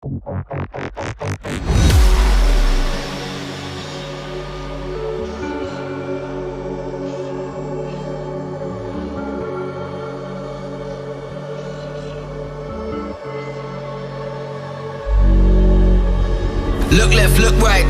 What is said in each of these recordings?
Look left, look right,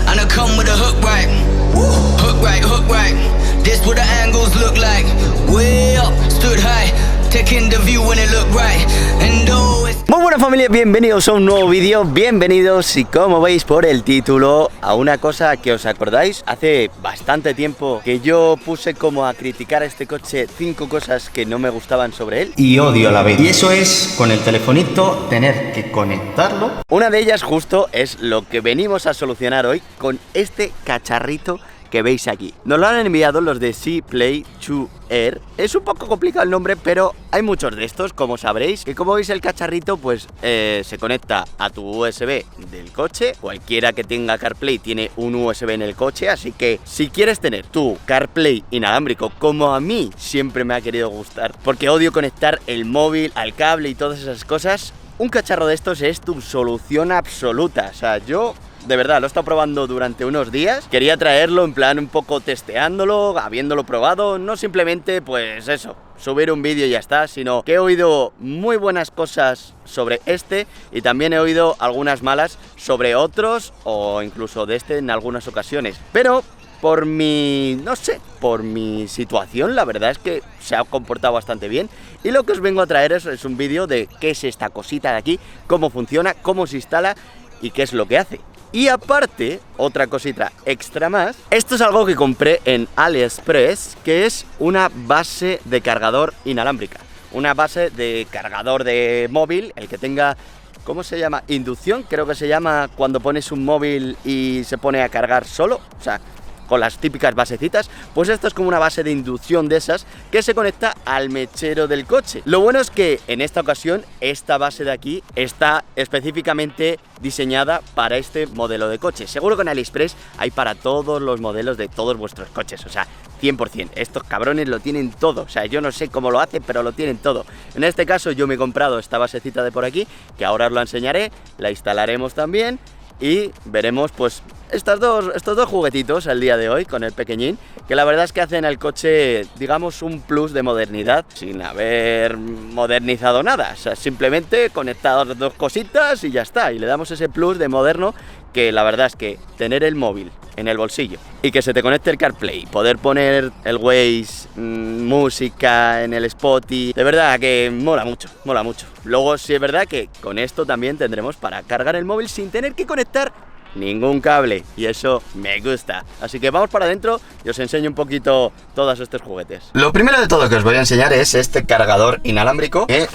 and I come with a hook right. Hook right, hook right. This what the angles look like. Way up, stood high, taking the view when it look right. And oh, it's... Muy buena familia, bienvenidos a un nuevo vídeo, bienvenidos y como veis por el título a una cosa que os acordáis, hace bastante tiempo que yo puse como a criticar a este coche 5 cosas que no me gustaban sobre él y odio a la vez. Y eso es con el telefonito tener que conectarlo. Una de ellas justo es lo que venimos a solucionar hoy con este cacharrito que veis aquí. Nos lo han enviado los de C-Play 2 Air. Es un poco complicado el nombre, pero hay muchos de estos, como sabréis. Que como veis el cacharrito, pues se conecta a tu USB del coche. Cualquiera que tenga CarPlay tiene un USB en el coche, así que si quieres tener tu CarPlay inalámbrico, como a mí siempre me ha querido gustar, porque odio conectar el móvil al cable y todas esas cosas, un cacharro de estos es tu solución absoluta. O sea, yo... de verdad, lo he estado probando durante unos días. Quería traerlo en plan un poco testeándolo, habiéndolo probado. No simplemente, pues eso, subir un vídeo y ya está, sino que he oído muy buenas cosas sobre este y también he oído algunas malas sobre otros o incluso de este en algunas ocasiones. Pero por mi, no sé, por mi situación, la verdad es que se ha comportado bastante bien. Y lo que os vengo a traer es un vídeo de qué es esta cosita de aquí, cómo funciona, cómo se instala y qué es lo que hace. Y aparte, otra cosita extra más, esto es algo que compré en AliExpress, que es una base de cargador inalámbrica. Una base de cargador de móvil, el que tenga, ¿cómo se llama? Inducción, creo que se llama cuando pones un móvil y se pone a cargar solo, o sea, con las típicas basecitas. Pues esto es como una base de inducción de esas que se conecta al mechero del coche. Lo bueno es que en esta ocasión esta base de aquí está específicamente diseñada para este modelo de coche. Seguro que en AliExpress hay para todos los modelos de todos vuestros coches, o sea, 100%. Estos cabrones lo tienen todo, o sea, yo no sé cómo lo hacen, pero lo tienen todo. En este caso yo me he comprado esta basecita de por aquí, que ahora os la enseñaré, la instalaremos también y veremos pues estos dos juguetitos al día de hoy con el pequeñín, que la verdad es que hacen al coche, digamos, un plus de modernidad sin haber modernizado nada. O sea, simplemente conectados las dos cositas y ya está, y le damos ese plus de moderno, que la verdad es que tener el móvil en el bolsillo y que se te conecte el CarPlay, poder poner el Waze, música en el Spotify, de verdad que mola mucho, mola mucho. Luego sí es verdad que con esto también tendremos para cargar el móvil sin tener que conectar ningún cable, y eso me gusta. Así que vamos para adentro y os enseño un poquito todos estos juguetes. Lo primero de todo que os voy a enseñar es este cargador inalámbrico que,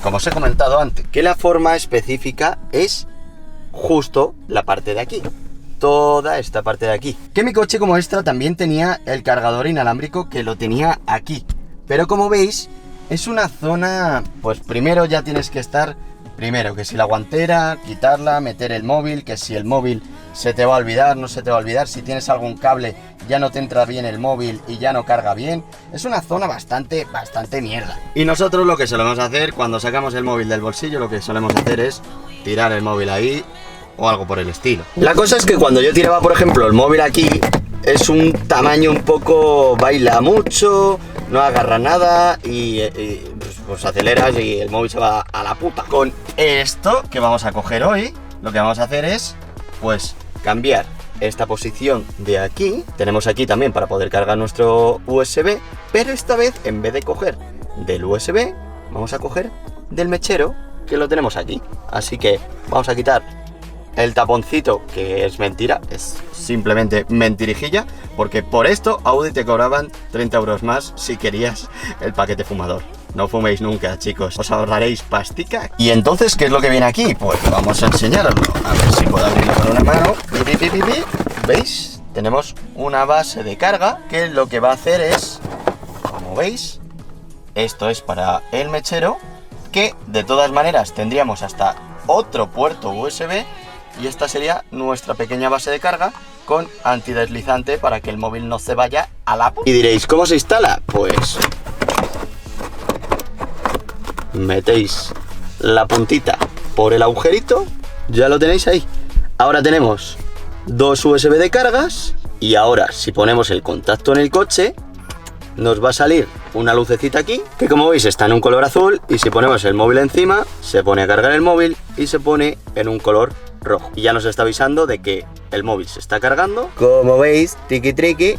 como os he comentado antes, que la forma específica es justo la parte de aquí, toda esta parte de aquí. Que mi coche como esta también tenía el cargador inalámbrico, que lo tenía aquí, pero como veis es una zona, pues primero ya tienes que estar, primero que si la guantera, quitarla, meter el móvil, que si el móvil se te va a olvidar, no se te va a olvidar, si tienes algún cable ya no te entra bien el móvil y ya no carga bien. Es una zona bastante mierda. Y nosotros lo que solemos hacer cuando sacamos el móvil del bolsillo, lo que solemos hacer es tirar el móvil ahí o algo por el estilo. La cosa es que cuando yo tiraba, por ejemplo, el móvil aquí, es un tamaño un poco, baila mucho, no agarra nada y pues aceleras y el móvil se va a la puta. Con esto que vamos a coger hoy, lo que vamos a hacer es pues cambiar esta posición de aquí. Tenemos aquí también para poder cargar nuestro USB, pero esta vez en vez de coger del USB, vamos a coger del mechero, que lo tenemos aquí. Así que vamos a quitar el taponcito, que es mentira, es simplemente mentirijilla, porque por esto Audi te cobraban 30 euros más si querías el paquete fumador. No fuméis nunca, chicos, os ahorraréis pastica. Y entonces, ¿qué es lo que viene aquí? Pues vamos a enseñaroslo. A ver si puedo abrirlo con una mano. ¿Veis? Tenemos una base de carga que lo que va a hacer es, como veis, esto es para el mechero, que de todas maneras tendríamos hasta otro puerto USB. Y esta sería nuestra pequeña base de carga con antideslizante para que el móvil no se vaya a la... Y diréis, ¿cómo se instala? Pues metéis la puntita por el agujerito, ya lo tenéis ahí. Ahora tenemos 2 USB de cargas y ahora si ponemos el contacto en el coche nos va a salir una lucecita aquí que como veis está en un color azul y si ponemos el móvil encima se pone a cargar el móvil y se pone en un color rojo y ya nos está avisando de que el móvil se está cargando. Como veis, triqui triqui,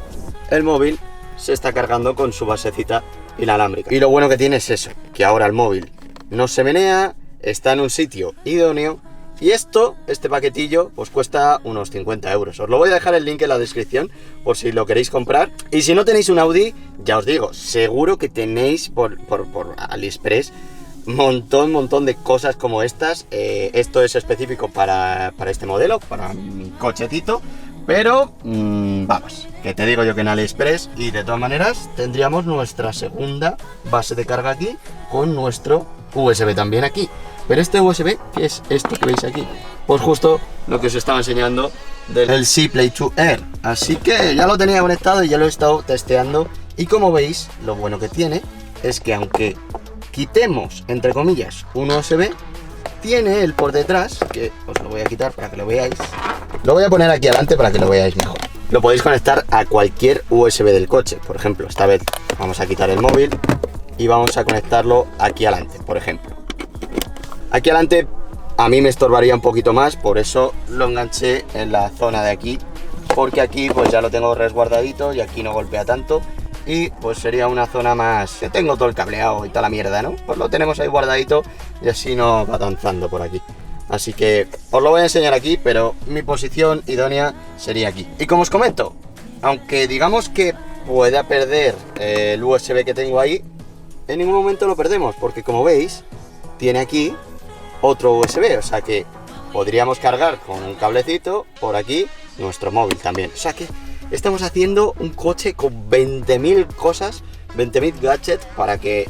el móvil se está cargando con su basecita inalámbrica. Y lo bueno que tiene es eso, que ahora el móvil no se menea, está en un sitio idóneo. Y este paquetillo, pues cuesta unos 50 euros. Os lo voy a dejar el link en la descripción por si lo queréis comprar. Y si no tenéis un Audi, ya os digo, seguro que tenéis por AliExpress montón de cosas como estas. Esto es específico para este modelo, para mi cochecito. Pero, vamos, que te digo yo que en AliExpress. Y de todas maneras, tendríamos nuestra segunda base de carga aquí con nuestro USB también aquí. Pero este USB, ¿qué es esto que veis aquí? Pues justo lo que os estaba enseñando del C-Play 2 Air. Así que ya lo tenía conectado y ya lo he estado testeando. Y como veis, lo bueno que tiene es que aunque quitemos, entre comillas, un USB, tiene el por detrás, que os lo voy a quitar para que lo veáis. Lo voy a poner aquí adelante para que lo veáis mejor. Lo podéis conectar a cualquier USB del coche. Por ejemplo, esta vez vamos a quitar el móvil y vamos a conectarlo aquí adelante, por ejemplo. Aquí adelante a mí me estorbaría un poquito más, por eso lo enganché en la zona de aquí, porque aquí pues ya lo tengo resguardadito y aquí no golpea tanto y pues sería una zona más que tengo todo el cableado y toda la mierda, ¿no? Pues lo tenemos ahí guardadito y así no va danzando por aquí. Así que os lo voy a enseñar aquí, pero mi posición idónea sería aquí. Y como os comento, aunque digamos que pueda perder el USB que tengo ahí, en ningún momento lo perdemos, porque como veis, tiene aquí otro USB, o sea que podríamos cargar con un cablecito por aquí nuestro móvil también. O sea que estamos haciendo un coche con 20.000 cosas, 20.000 gadgets para que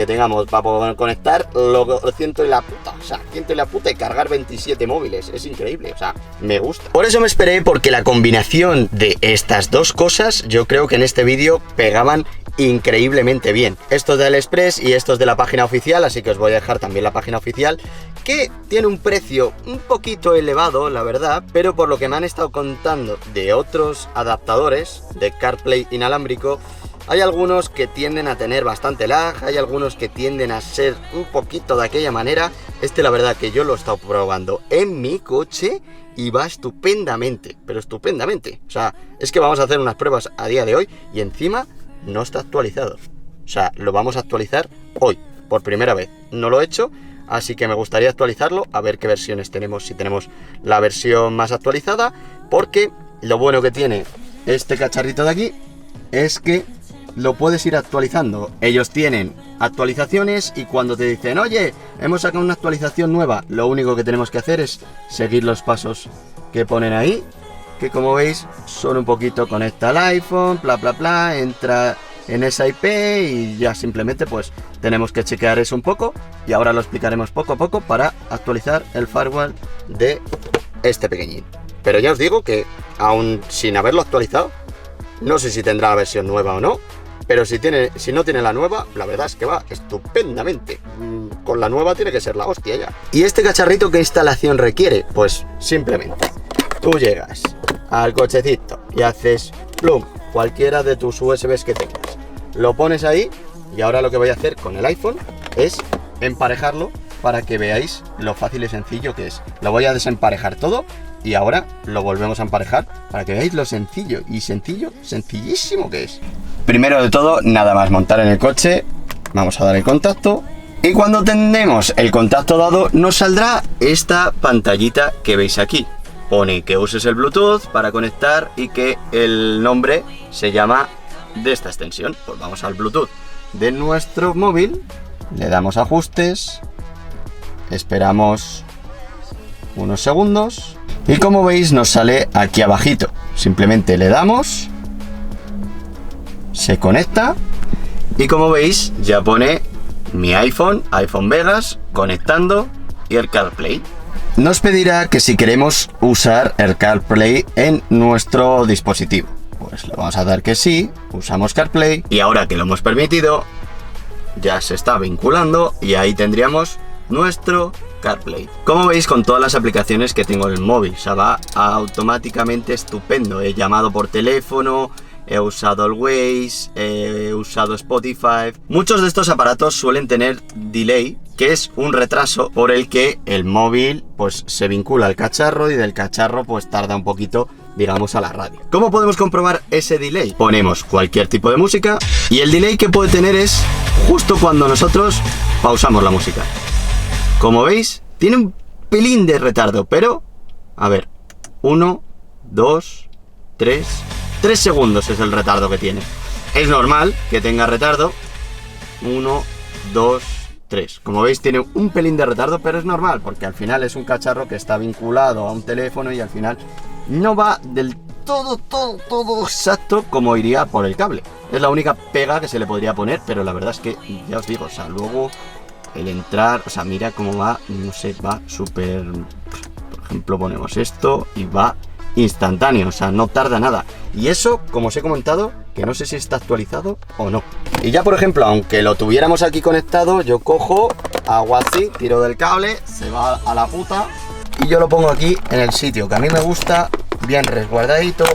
tengamos, para poder conectar lo ciento y la puta, o sea, ciento y la puta y cargar 27 móviles. Es increíble, o sea, me gusta. Por eso me esperé, porque la combinación de estas dos cosas yo creo que en este vídeo pegaban increíblemente bien. Estos de AliExpress y estos de la página oficial, así que os voy a dejar también la página oficial, que tiene un precio un poquito elevado, la verdad, pero por lo que me han estado contando de otros adaptadores de CarPlay inalámbrico, hay algunos que tienden a tener bastante lag, hay algunos que tienden a ser un poquito de aquella manera. La verdad que yo lo he estado probando en mi coche y va estupendamente, pero estupendamente. O sea, es que vamos a hacer unas pruebas a día de hoy y encima no está actualizado. O sea, lo vamos a actualizar hoy, por primera vez. No lo he hecho, así que me gustaría actualizarlo, a ver qué versiones tenemos, si tenemos la versión más actualizada, porque lo bueno que tiene este cacharrito de aquí es que lo puedes ir actualizando. Ellos tienen actualizaciones y cuando te dicen, oye, hemos sacado una actualización nueva, lo único que tenemos que hacer es seguir los pasos que ponen ahí, que como veis son un poquito: conecta al iPhone, bla bla bla, entra en esa IP y ya simplemente pues tenemos que chequear eso un poco y ahora lo explicaremos poco a poco para actualizar el firewall de este pequeñín. Pero ya os digo que aún sin haberlo actualizado, no sé si tendrá la versión nueva o no, pero si no tiene la nueva, la verdad es que va estupendamente. Con la nueva tiene que ser la hostia ya. ¿Y este cacharrito qué instalación requiere? Pues simplemente tú llegas al cochecito y haces plum, cualquiera de tus USBs que tengas, lo pones ahí y ahora lo que voy a hacer con el iPhone es emparejarlo para que veáis lo fácil y sencillo que es. Lo voy a desemparejar todo y ahora lo volvemos a emparejar para que veáis lo sencillo y sencillísimo que es. Primero de todo, nada más montar en el coche, vamos a dar el contacto y cuando tenemos el contacto dado nos saldrá esta pantallita que veis aquí. Pone que uses el Bluetooth para conectar y que el nombre se llama de esta extensión. Pues vamos al Bluetooth de nuestro móvil, le damos ajustes, esperamos unos segundos y como veis nos sale aquí abajito. Simplemente le damos, se conecta y como veis ya pone mi iPhone Vegas conectando y el CarPlay. Nos pedirá que si queremos usar el CarPlay en nuestro dispositivo. Pues le vamos a dar que sí, usamos CarPlay y ahora que lo hemos permitido, ya se está vinculando y ahí tendríamos nuestro CarPlay. Como veis, con todas las aplicaciones que tengo en el móvil, o sea, va automáticamente estupendo. He llamado por teléfono, he usado el Waze, he usado Spotify. Muchos de estos aparatos suelen tener delay, que es un retraso por el que el móvil pues se vincula al cacharro y del cacharro pues tarda un poquito, digamos, a la radio. ¿Cómo podemos comprobar ese delay? Ponemos cualquier tipo de música y el delay que puede tener es justo cuando nosotros pausamos la música. Como veis, tiene un pelín de retardo, pero a ver, 1, 2, 3 segundos es el retardo que tiene. Es normal que tenga retardo. 1, 2, 3. Como veis, tiene un pelín de retardo, pero es normal, porque al final es un cacharro que está vinculado a un teléfono y al final no va del todo exacto como iría por el cable. Es la única pega que se le podría poner, pero la verdad es que, ya os digo, o sea, luego el entrar, o sea, mira cómo va, no sé, va súper... Por ejemplo, ponemos esto y va instantáneo, o sea, no tarda nada. Y eso, como os he comentado, que no sé si está actualizado o no. Y ya, por ejemplo, aunque lo tuviéramos aquí conectado, yo cojo, hago así, tiro del cable, se va a la puta y yo lo pongo aquí en el sitio que a mí me gusta, bien resguardadito,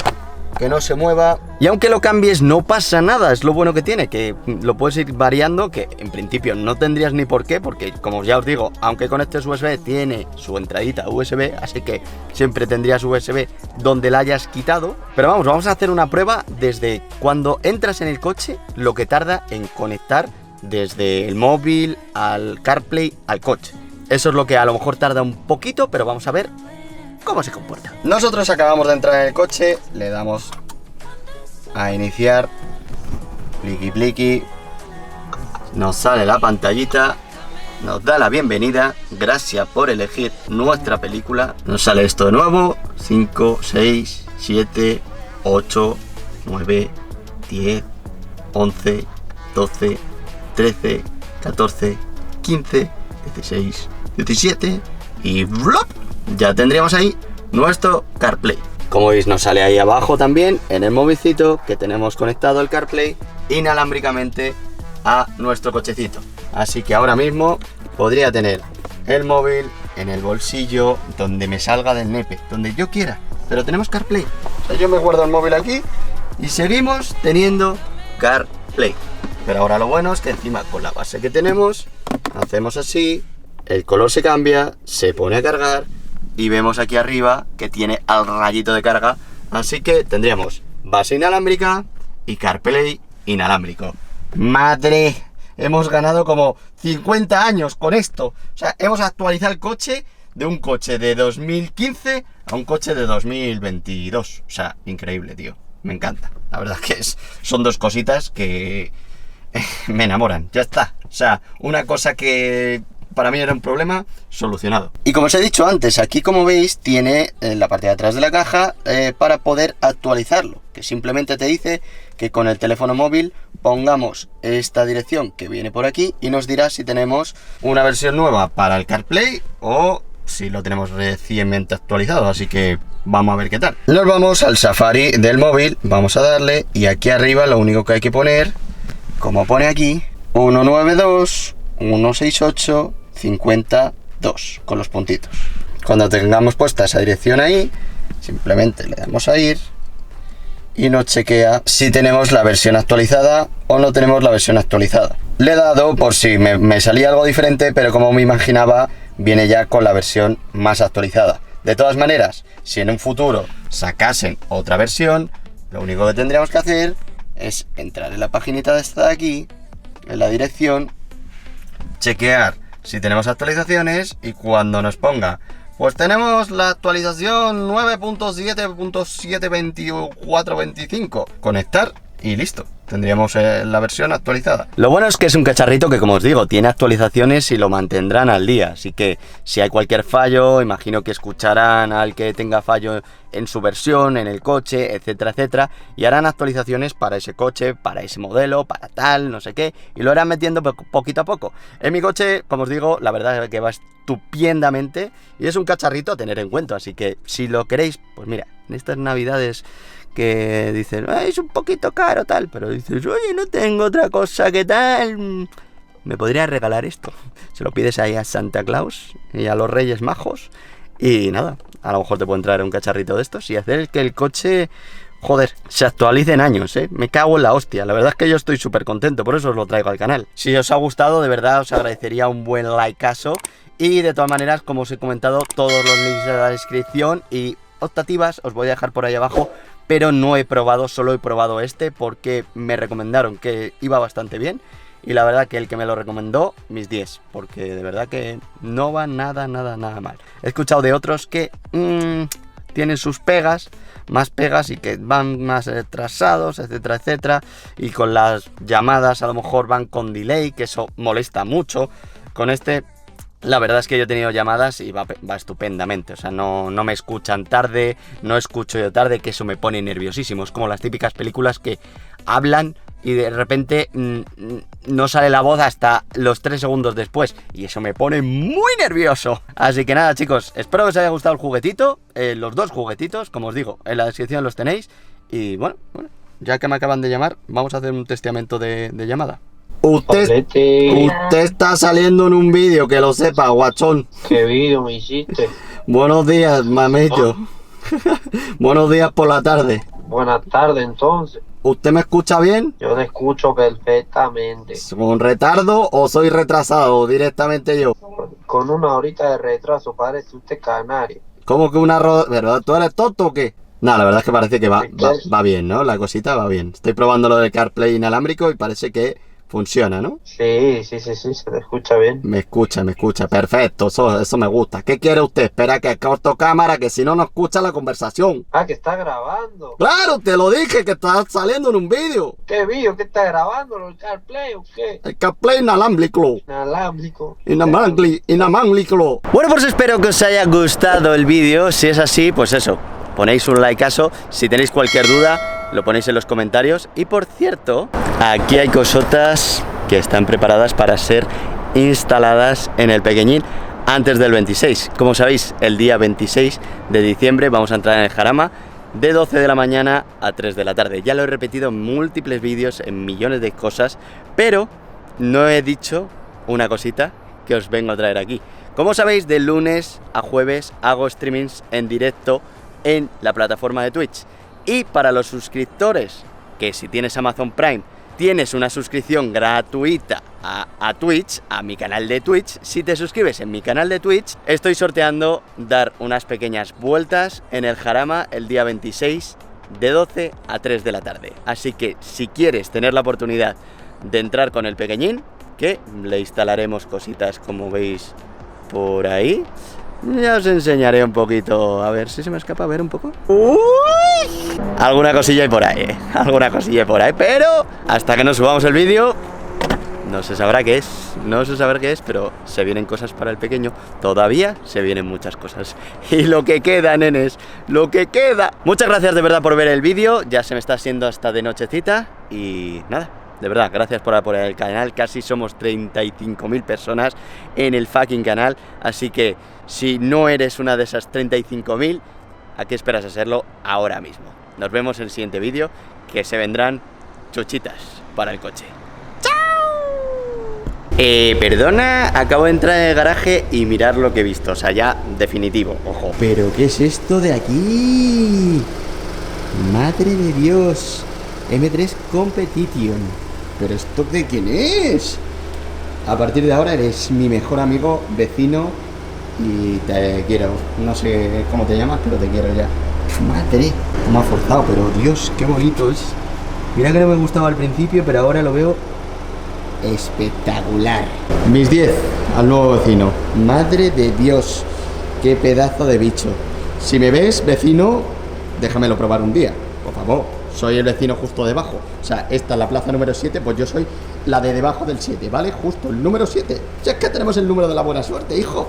que no se mueva. Y aunque lo cambies no pasa nada, es lo bueno que tiene, que lo puedes ir variando, que en principio no tendrías ni por qué, porque como ya os digo, aunque conectes USB, tiene su entradita USB, así que siempre tendrías USB donde la hayas quitado. Pero vamos a hacer una prueba desde cuando entras en el coche, lo que tarda en conectar desde el móvil al CarPlay al coche. Eso es lo que a lo mejor tarda un poquito, pero vamos a ver cómo se comporta. Nosotros acabamos de entrar en el coche, le damos a iniciar, pliqui pliqui, nos sale la pantallita, nos da la bienvenida, gracias por elegir nuestra película, nos sale esto de nuevo, 5, 6, 7, 8, 9, 10, 11, 12, 13, 14, 15, 16, 17 y ¡blop! Ya tendríamos ahí nuestro CarPlay. Como veis, nos sale ahí abajo también en el movilcito que tenemos conectado el CarPlay inalámbricamente a nuestro cochecito. Así que ahora mismo podría tener el móvil en el bolsillo, donde me salga del nepe, donde yo quiera, pero tenemos CarPlay. O sea, yo me guardo el móvil aquí y seguimos teniendo CarPlay. Pero ahora lo bueno es que encima con la base que tenemos, hacemos así, el color se cambia, se pone a cargar y vemos aquí arriba que tiene el rayito de carga. Así que tendríamos base inalámbrica y CarPlay inalámbrico. ¡Madre! Hemos ganado como 50 años con esto. O sea, hemos actualizado el coche de un coche de 2015 a un coche de 2022. O sea, increíble, tío. Me encanta. La verdad que son dos cositas que me enamoran. Ya está. O sea, una cosa que para mí era un problema solucionado. Y como os he dicho antes, aquí como veis tiene en la parte de atrás de la caja para poder actualizarlo, que simplemente te dice que con el teléfono móvil pongamos esta dirección que viene por aquí y nos dirá si tenemos una versión nueva para el CarPlay o si lo tenemos recientemente actualizado. Así que vamos a ver qué tal. Nos vamos al Safari del móvil, vamos a darle y aquí arriba lo único que hay que poner, como pone aquí, 192 168 52 con los puntitos. Cuando tengamos puesta esa dirección ahí, simplemente le damos a ir y nos chequea si tenemos la versión actualizada o no tenemos la versión actualizada. Le he dado por si me salía algo diferente, pero como me imaginaba, viene ya con la versión más actualizada. De todas maneras, si en un futuro sacasen otra versión, lo único que tendríamos que hacer es entrar en la paginita de esta de aquí, en la dirección, chequear si tenemos actualizaciones y cuando nos ponga, pues tenemos la actualización 9.7.724.25, conectar y listo. Tendríamos la versión actualizada. Lo bueno es que es un cacharrito que, como os digo, tiene actualizaciones y lo mantendrán al día. Así que si hay cualquier fallo, imagino que escucharán al que tenga fallo en su versión, en el coche, etcétera, etcétera. Y harán actualizaciones para ese coche, para ese modelo, para tal, no sé qué. Y lo irán metiendo poquito a poco. En mi coche, como os digo, la verdad es que va estupendamente. Y es un cacharrito a tener en cuenta. Así que si lo queréis, pues mira, en estas navidades que dicen, es un poquito caro tal, pero dices, oye, no tengo otra cosa que tal, ¿me podrías regalar esto? Se lo pides ahí a Santa Claus y a los Reyes Majos y nada, a lo mejor te pueden traer un cacharrito de estos y hacer que el coche, joder, se actualice en años, ¿eh? Me cago en la hostia, la verdad es que yo estoy súper contento, por eso os lo traigo al canal. Si os ha gustado, de verdad os agradecería un buen likeazo y de todas maneras, como os he comentado, todos los links de la descripción y optativas os voy a dejar por ahí abajo, pero no he probado, solo he probado este porque me recomendaron que iba bastante bien y la verdad que el que me lo recomendó, mis 10, porque de verdad que no va nada mal. He escuchado de otros que tienen sus pegas, más pegas y que van más retrasados, etcétera, etcétera, y con las llamadas a lo mejor van con delay, que eso molesta mucho. Con este, la verdad es que yo he tenido llamadas y va estupendamente, o sea, no me escuchan tarde, no escucho yo tarde, que eso me pone nerviosísimo. Es como las típicas películas que hablan y de repente no sale la voz hasta los 3 segundos después y eso me pone muy nervioso. Así que nada, chicos, espero que os haya gustado el juguetito, los dos juguetitos, como os digo, en la descripción los tenéis. Y bueno, ya que me acaban de llamar, vamos a hacer un testamento de llamada. Usted está saliendo en un vídeo, que lo sepa, guachón. ¿Qué vídeo me hiciste? Buenos días, mamillo. Buenos días por la tarde. Buenas tardes, entonces. ¿Usted me escucha bien? Yo te escucho perfectamente. ¿Con retardo o soy retrasado directamente yo? Con una horita de retraso, parece usted canario. ¿Cómo que ¿verdad? ¿Tú eres tonto o qué? No, la verdad es que parece que va bien, ¿no? La cosita va bien. Estoy probando lo de CarPlay inalámbrico y parece que funciona, ¿no? Sí, se te escucha bien. Me escucha, perfecto, eso me gusta. ¿Qué quiere usted? Espera que corto cámara, que si no escucha la conversación. Ah, que está grabando. Claro, te lo dije, que está saliendo en un vídeo. ¿Qué vídeo? ¿Qué está grabando? ¿El CarPlay o qué? El CarPlay inalámbrico. Inalámbrico. Bueno, pues espero que os haya gustado el vídeo. Si es así, pues eso, ponéis un likeazo. Si tenéis cualquier duda, lo ponéis en los comentarios. Y por cierto, aquí hay cosotas que están preparadas para ser instaladas en el pequeñín antes del 26. Como sabéis, el día 26 de diciembre vamos a entrar en el Jarama de 12 de la mañana a 3 de la tarde. Ya lo he repetido en múltiples vídeos, en millones de cosas, pero no he dicho una cosita que os vengo a traer aquí. Como sabéis, de lunes a jueves hago streamings en directo en la plataforma de Twitch. Y para los suscriptores, que si tienes Amazon Prime, tienes una suscripción gratuita a Twitch, a mi canal de Twitch. Si te suscribes en mi canal de Twitch, estoy sorteando dar unas pequeñas vueltas en el Jarama el día 26 de 12 a 3 de la tarde. Así que si quieres tener la oportunidad de entrar con el pequeñín, que le instalaremos cositas como veis por ahí, ya os enseñaré un poquito, a ver si se me escapa, a ver un poco. ¡Uy! Alguna cosilla hay por ahí, alguna cosilla hay por ahí, pero hasta que no subamos el vídeo no se sabrá qué es, pero se vienen cosas para el pequeño, todavía se vienen muchas cosas. Y lo que queda, nenes, lo que queda. Muchas gracias de verdad por ver el vídeo, ya se me está haciendo hasta de nochecita y nada. De verdad, gracias por apoyar el canal, casi somos 35.000 personas en el fucking canal, así que si no eres una de esas 35.000, ¿a qué esperas a hacerlo ahora mismo? Nos vemos en el siguiente vídeo, que se vendrán chuchitas para el coche. ¡Chao! Perdona, acabo de entrar en el garaje y mirar lo que he visto, o sea, ya definitivo, ojo. ¿Pero qué es esto de aquí? ¡Madre de Dios! M3 Competition. ¿Pero esto de quién es? A partir de ahora eres mi mejor amigo, vecino y te quiero. No sé cómo te llamas, pero te quiero ya. Madre, me ha forzado, pero Dios, qué bonito es. Mira que no me gustaba al principio, pero ahora lo veo espectacular. Mis 10 al nuevo vecino. Madre de Dios, qué pedazo de bicho. Si me ves, vecino, déjamelo probar un día, por favor. Soy el vecino justo debajo. O sea, esta es la plaza número 7, pues yo soy la de debajo del 7, ¿vale? Justo el número 7. Si es que tenemos el número de la buena suerte, hijo.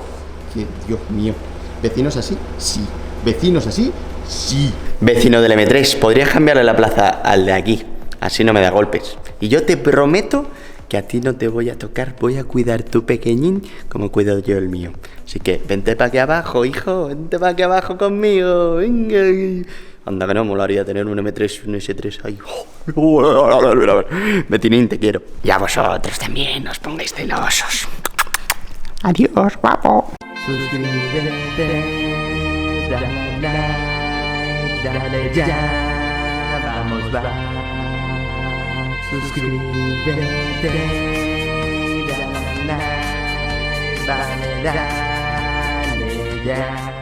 Que, Dios mío. ¿Vecinos así? Sí. ¿Vecinos así? Sí. Vecino del M3, ¿podrías cambiarle la plaza al de aquí? Así no me da golpes. Y yo te prometo que a ti no te voy a tocar, voy a cuidar tu pequeñín como cuido yo el mío. Así que vente para aquí abajo, hijo, vente para aquí abajo conmigo, venga. Anda que no molaría tener un M3 y un S3 ahí. Betinín, te quiero. Y a vosotros también, os pongáis celosos. Adiós, guapo. Suscríbete, dale like, dale ya, vamos va. Suscríbete, dale like, dale ya.